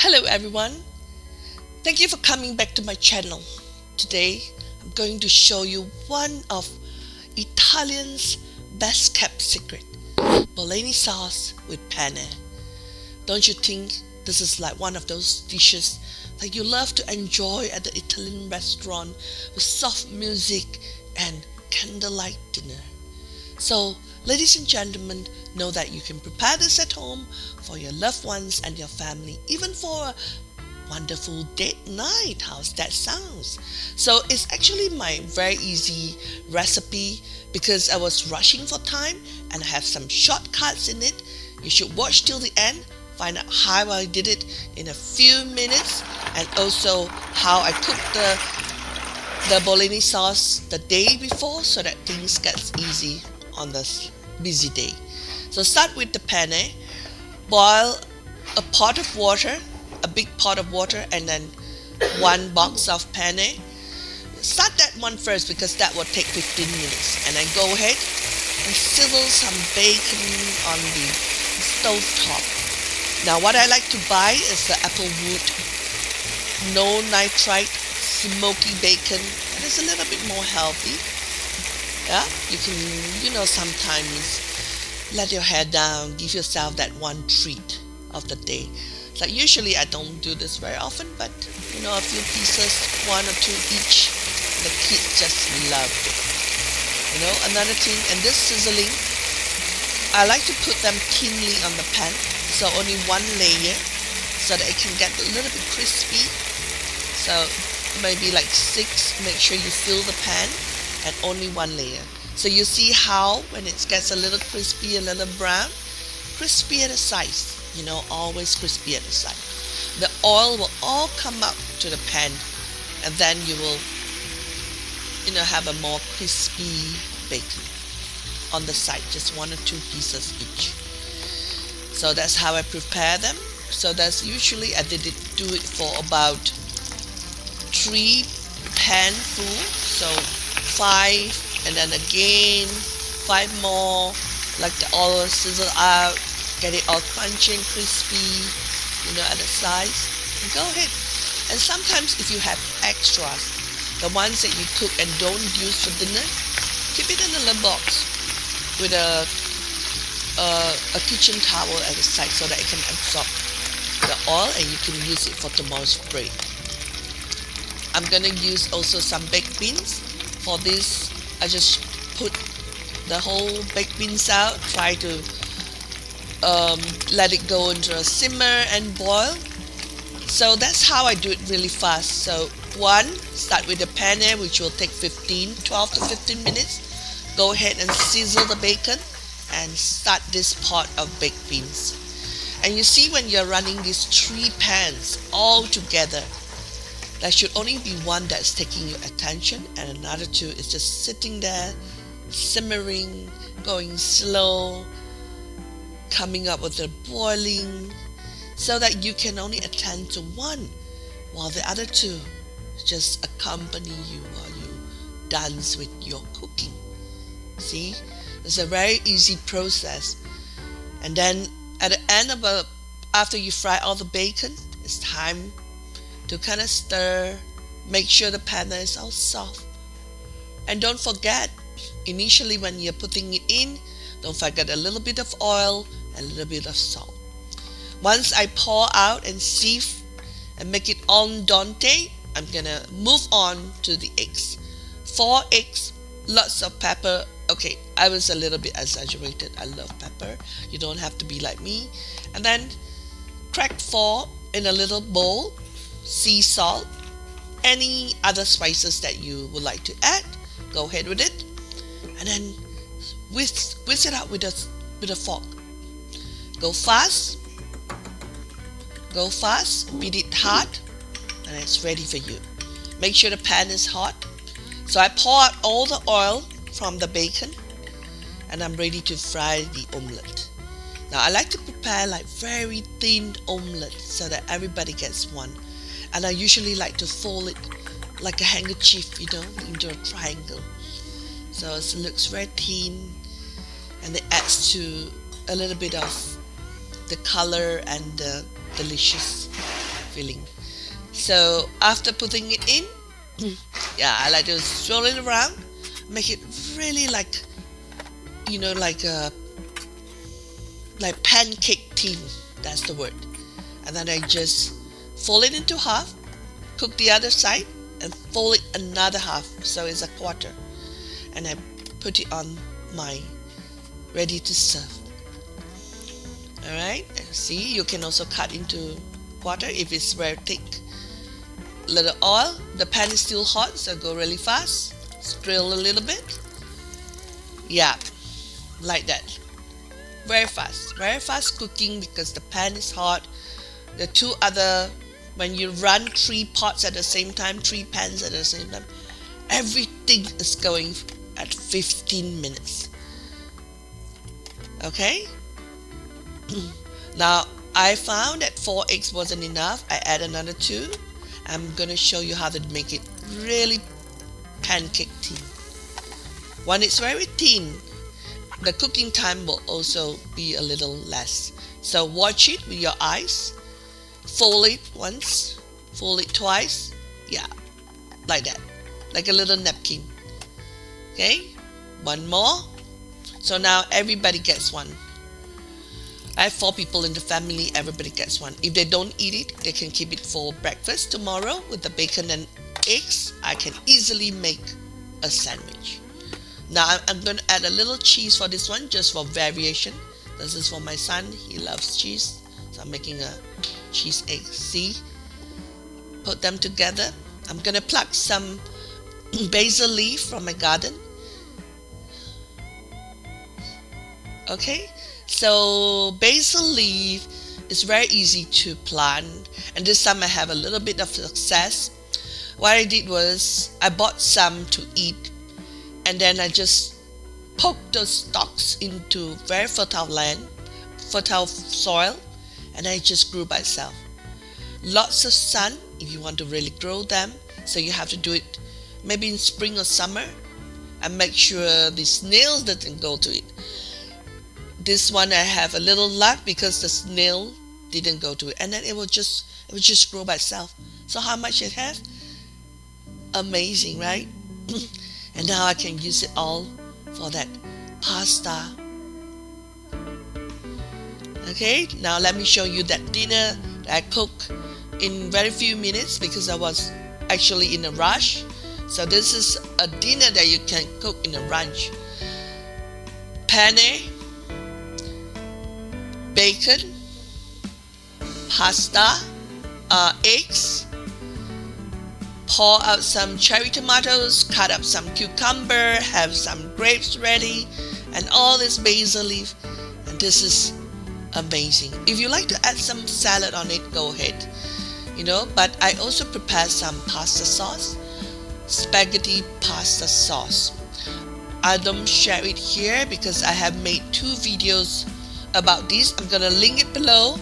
Hello everyone, thank you for coming back to my channel. Today I'm going to show you one of Italian's best kept secret, Bolognese sauce with penne. Don't you think this is like one of those dishes that you love to enjoy at the Italian restaurant with soft music and candlelight dinner? So, ladies and gentlemen, know that you can prepare this at home for your loved ones and your family, even for a wonderful date night. How's that sounds? So it's actually my very easy recipe because I was rushing for time and I have some shortcuts in it. You should watch till the end, find out how I did it in a few minutes, and also how I cooked the bolognese sauce the day before so that things gets easy on this busy day. So start with the penne. Boil a pot of water, a big pot of water, and then one box of penne. Start that one first because that will take 15 minutes, and then go ahead and sizzle some bacon on the stove top. Now what I like to buy is the applewood, no nitrite, smoky bacon, and it's a little bit more healthy. Yeah, you can, sometimes let your hair down, give yourself that one treat of the day. Like usually I don't do this very often, but a few pieces, one or two each, the kids just love it. Another thing, and this sizzling, I like to put them thinly on the pan, so only one layer, so that it can get a little bit crispy. So maybe like 6, make sure you fill the pan, and only one layer. So you see how when it gets a little crispy, a little brown, crispy at the sides, always crispy at the side. The oil will all come up to the pan, and then you will, have a more crispy bacon on the side, just 1 or 2 pieces each. So that's how I prepare them. So that's usually I do it for about 3 pan full, so 5, and then again 5 more, like the oil sizzle out, get it all crunchy and crispy, at the sides, and go ahead. And sometimes if you have extras, the ones that you cook and don't use for dinner, keep it in a little box with a kitchen towel at the side so that it can absorb the oil and you can use it for tomorrow's bread. I'm gonna use also some baked beans. For this, I just put the whole baked beans out, try to let it go into a simmer and boil. So that's how I do it really fast. So start with the penne, which will take 12 to 15 minutes. Go ahead and sizzle the bacon and start this pot of baked beans. And you see when you're running these 3 pans all together, there should only be one that's taking your attention and another 2 is just sitting there, simmering, going slow, coming up with the boiling, so that you can only attend to one while the other 2 just accompany you while you dance with your cooking. See, it's a very easy process. And then at the end after you fry all the bacon, it's time to kind of stir, make sure the penne is all soft. And don't forget, initially when you're putting it in, don't forget a little bit of oil and a little bit of salt. Once I pour out and sieve and make it al dente, I'm gonna move on to the eggs. 4 eggs, lots of pepper. Okay, I was a little bit exaggerated. I love pepper. You don't have to be like me. And then crack 4 in a little bowl. Sea salt, any other spices that you would like to add, go ahead with it, and then whisk it out with a fork. Go fast, beat it hard, and it's ready for you. Make sure the pan is hot. So I pour out all the oil from the bacon, and I'm ready to fry the omelette. Now I like to prepare like very thin omelette so that everybody gets one. And I usually like to fold it like a handkerchief, into a triangle. So it looks very thin, and it adds to a little bit of the color and the delicious filling. So after putting it in, yeah, I like to swirl it around, make it really like, like pancake thin. That's the word. And then I just fold it into half, cook the other side, and fold it another half, so it's a quarter. And I put it on my ready to serve. Alright, see, you can also cut into quarter if it's very thick. Little oil, the pan is still hot, so go really fast. Sprill a little bit. Yeah, like that. Very fast cooking because the pan is hot. The two other, when you run 3 pots at the same time, 3 pans at the same time, everything is going at 15 minutes. Okay? Now, I found that 4 eggs wasn't enough. I add another 2. I'm gonna show you how to make it really pancake thin. When it's very thin, the cooking time will also be a little less. So watch it with your eyes. Fold it once, fold it twice. Yeah, like that, like a little napkin. Okay, one more. So now everybody gets one. I have 4 people in the family, everybody gets one. If they don't eat it, they can keep it for breakfast tomorrow with the bacon and eggs. I can easily make a sandwich. Now I'm going to add a little cheese for this one, just for variation. This is for my son, he loves cheese. So I'm making a cheese egg. See? Put them together. I'm going to pluck some basil leaf from my garden. Okay? So basil leaf is very easy to plant, and this time I have a little bit of success. What I did was I bought some to eat, and then I just poked those stalks into very fertile soil, and I just grew by itself. Lots of sun if you want to really grow them, so you have to do it maybe in spring or summer, and make sure the snails doesn't go to it. This one I have a little luck because the snail didn't go to it, and then it will just grow by itself. So how much it has? Amazing, right? And now I can use it all for that pasta. Okay, now let me show you that dinner that I cooked in very few minutes because I was actually in a rush. So this is a dinner that you can cook in a rush. Penne, bacon, pasta, eggs, pour out some cherry tomatoes, cut up some cucumber, have some grapes ready, and all this basil leaf, and this is amazing. If you like to add some salad on it, go ahead, but I also prepared some pasta sauce, spaghetti pasta sauce. I don't share it here because I have made 2 videos about this. I'm gonna link it below,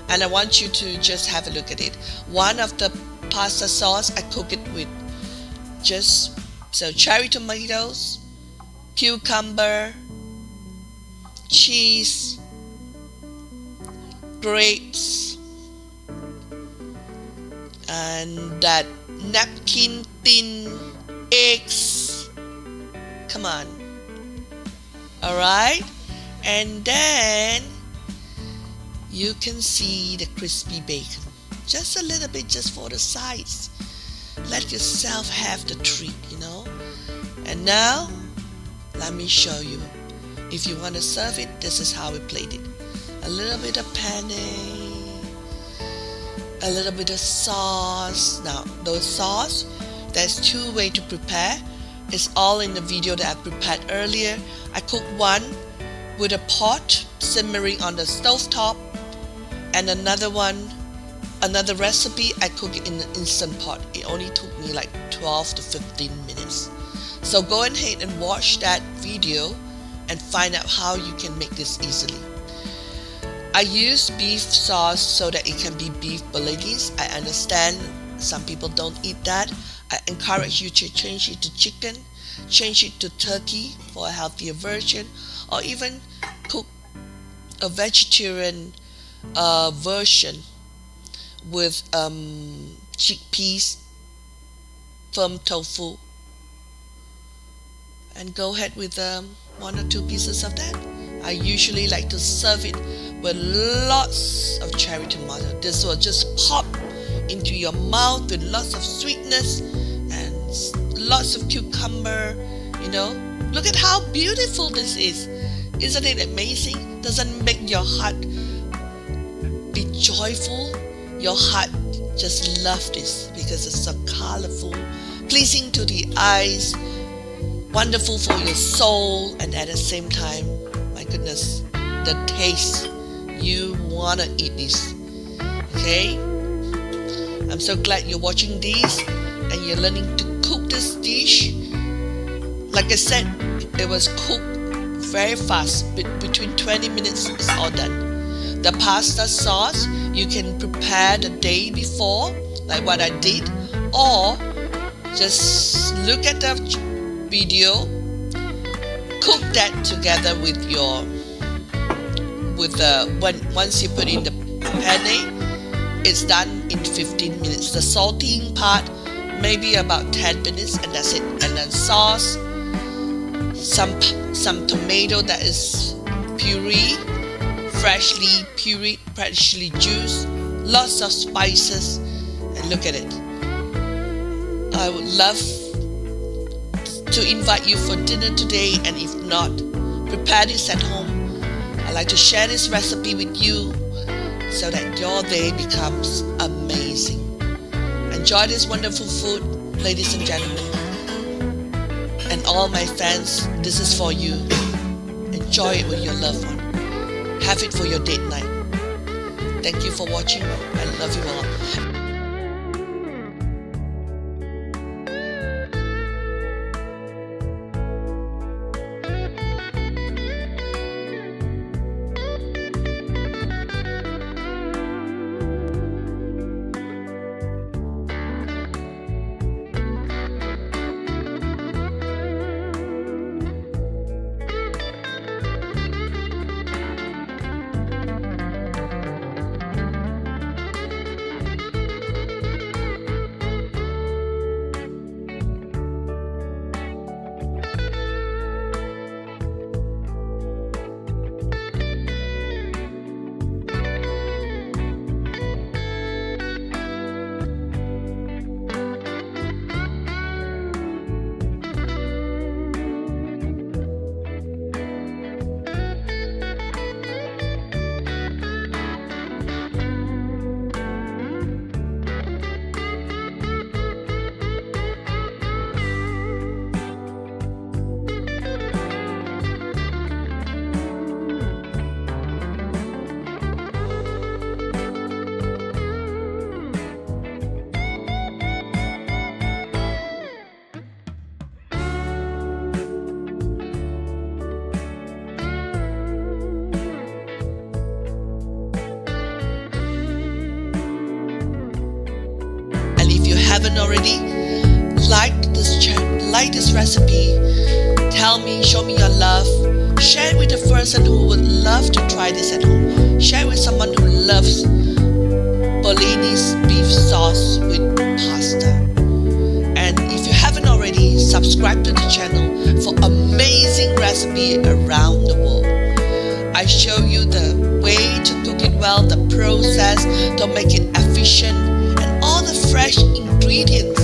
and I want you to just have a look at it. One of the pasta sauce, I cook it with cherry tomatoes, cucumber, cheese, grapes, and that napkin thin eggs. Come on. Alright, and then you can see the crispy bacon. Just a little bit, just for the sides. Let yourself have the treat, And now, let me show you. If you want to serve it, this is how we plate it. A little bit of penne, a little bit of sauce. Now, those sauce, there's 2 ways to prepare. It's all in the video that I prepared earlier. I cooked one with a pot simmering on the stovetop, and another recipe I cook it in an instant pot. It only took me like 12 to 15 minutes. So go ahead and watch that video and find out how you can make this easily. I use beef sauce so that it can be beef bolognese. I understand some people don't eat that. I encourage you to change it to chicken, change it to turkey for a healthier version, or even cook a vegetarian version with chickpeas, firm tofu, and go ahead with 1 or 2 pieces of that. I usually like to serve it with lots of cherry tomato. This will just pop into your mouth with lots of sweetness and lots of cucumber. Look at how beautiful this is. Isn't it amazing? Doesn't make your heart be joyful? Your heart just love this because it's so colorful, pleasing to the eyes, wonderful for your soul, and at the same time, my goodness, the taste, you want to eat this. Okay? I'm so glad you're watching this and you're learning to cook this dish. Like I said, it was cooked very fast. Between 20 minutes, it's all done. The pasta sauce, you can prepare the day before, like what I did, or just look at the video, cook that together with once you put in the penne, it's done in 15 minutes. The salting part maybe about 10 minutes, and that's it. And then sauce, some tomato that is puree, freshly juiced, lots of spices, and look at it. I would love to invite you for dinner today, and if not, prepare this at home. I like to share this recipe with you so that your day becomes amazing. Enjoy this wonderful food, ladies and gentlemen. And all my fans, this is for you. Enjoy it with your loved one. Have it for your date night. Thank you for watching. I love you all. Haven't already, like this recipe, tell me, show me your love, share it with a person who would love to try this at home, share it with someone who loves Bolognese beef sauce with pasta. And if you haven't already, subscribe to the channel for amazing recipe around the world. I show you the way to cook it well, the process to make it efficient, and all the fresh ingredients